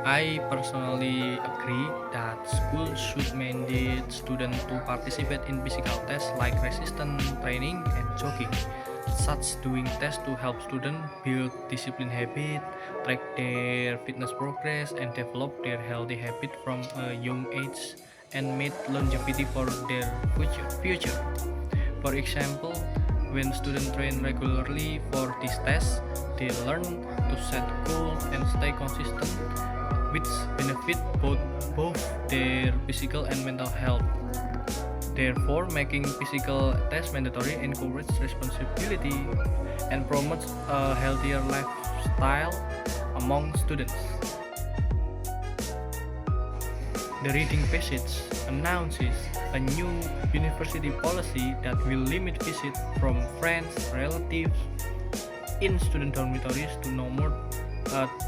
I personally agree that schools should mandate students to participate in physical tests like resistance training and jogging. Such doing tests to help students build discipline habit, track their fitness progress, and develop their healthy habit from a young age and make longevity for their future. For example, when students train regularly for these tests, they learn to set goals and stay consistent, which benefit both their physical and mental health. Therefore, making physical tests mandatory encourages responsibility and promotes a healthier lifestyle among students. The reading passage announces a new university policy that will limit visits from friends, relatives in student dormitories to no more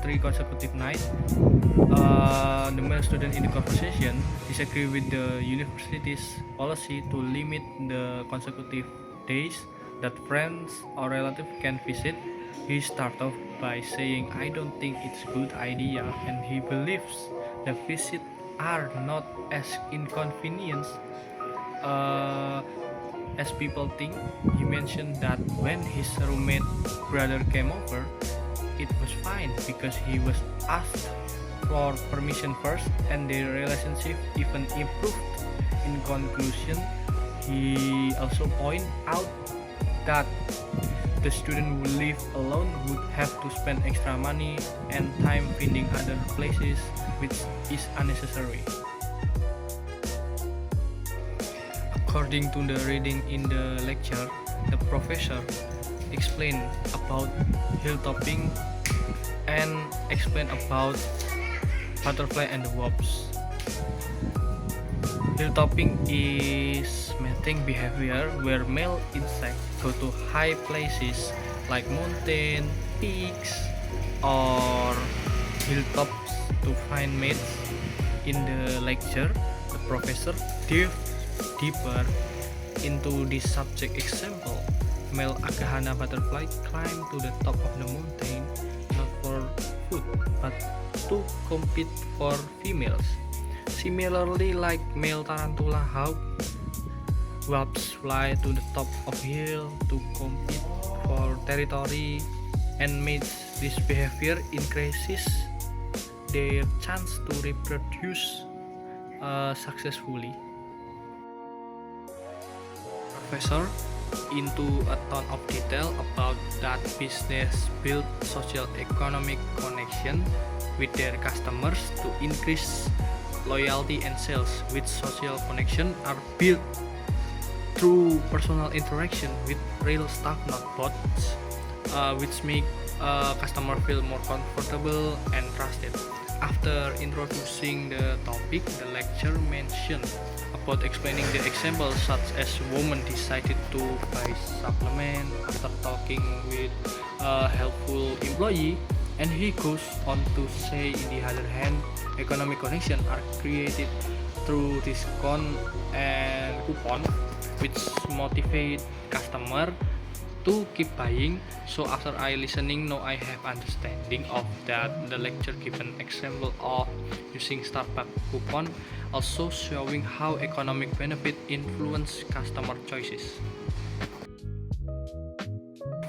3 consecutive nights. The male student in the conversation disagree with the university's policy to limit the consecutive days that friends or relatives can visit. He started off by saying, "I don't think it's a good idea," and he believes the visits are not as inconvenience uh, as people think. He mentioned that when his roommate brother came over, it was fine because he was asked for permission first and their relationship even improved. In conclusion, he also pointed out that the student who live alone would have to spend extra money and time finding other places, which is unnecessary. According to the reading in the lecture, the professor explained about hilltopping and explained about butterfly and the wasps. Hilltopping is mating behavior where male insects go to high places like mountain, peaks, or hilltops to find mates. In the lecture, the professor delved deeper into this subject example. Male Agahana butterfly climb to the top of the mountain not for food but to compete for females. Similarly, like male tarantula hawk, wasps fly to the top of hill to compete for territory and mates. This behavior increases their chance to reproduce successfully. Professor into a ton of detail about that business build social economic connection with their customers to increase loyalty and sales, which social connection are built through personal interaction with real staff, not bots, which make customer feel more comfortable and trusted. After introducing the topic, the lecturer mentioned about explaining the example such as woman decided to buy supplement after talking with a helpful employee, and he goes on to say, in the other hand, economic connection are created through discount and coupon, which motivate customer to keep buying. So after I listening, now I have understanding of that the lecture given example of using Starbucks coupon, also showing how economic benefit influence customer choices.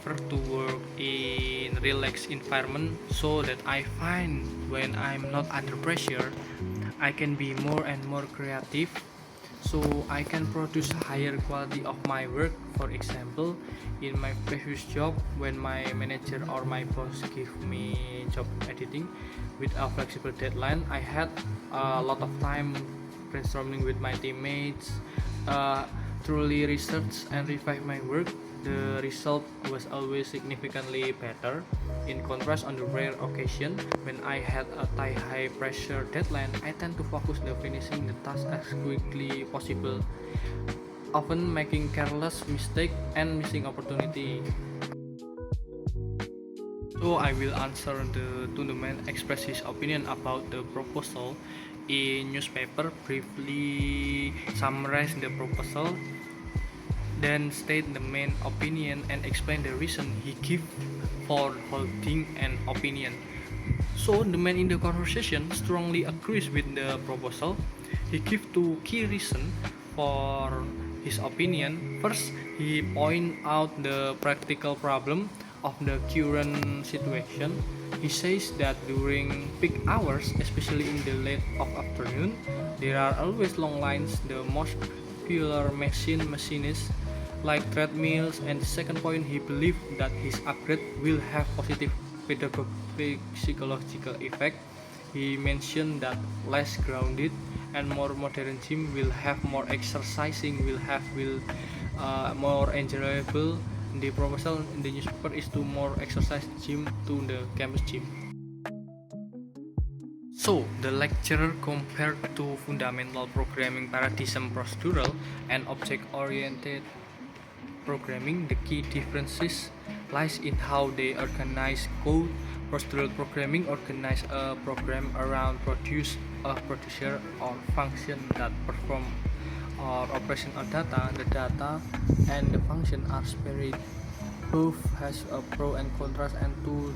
Prefer to work in relaxed environment so that I find when I'm not under pressure, I can be more and more creative, so I can produce higher quality of my work. For example, in my previous job, when my manager or my boss give me job editing with a flexible deadline, I had a lot of time brainstorming with my teammates, truly research and revive my work. The result was always significantly better. In contrast, on the rare occasion when I had a tight high pressure deadline, I tend to focus on finishing the task as quickly possible, often making careless mistake and missing opportunity. So I will answer to the man express his opinion about the proposal in newspaper, briefly summarize the proposal, then state the main opinion and explain the reason he give for holding an opinion. So the man in the conversation strongly agrees with the proposal. He gives two key reasons for his opinion. First, he points out the practical problem of the current situation. He says that during peak hours, especially in the late of afternoon, there are always long lines. The most popular machinists like treadmills. And the second point, he believed that his upgrade will have positive pedagogic psychological effect. He mentioned that less grounded and more modern gym will have more exercising, will more enjoyable. The proposal in the newspaper is to more exercise gym to the campus gym. So, the lecturer compared to fundamental programming paradigm procedural and object-oriented programming. The key differences lies in how they organize code. Procedural programming organize a program around a producer or function that perform or operation on data. The data and the function are separate. Both has a pro and contrast, and two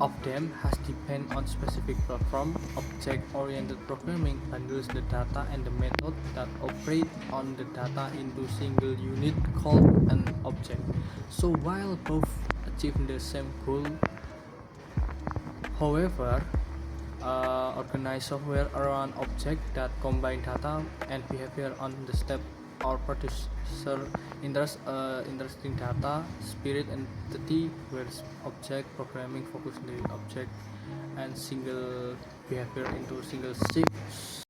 of them has depend on specific platform. Object-oriented programming bundles the data and the method that operate on the data into single unit called an object. So while both achieve the same goal, however, organize software around object that combine data and behavior on the step or producer interesting data spirit entity, whereas object programming focus on the object and single behavior into single step.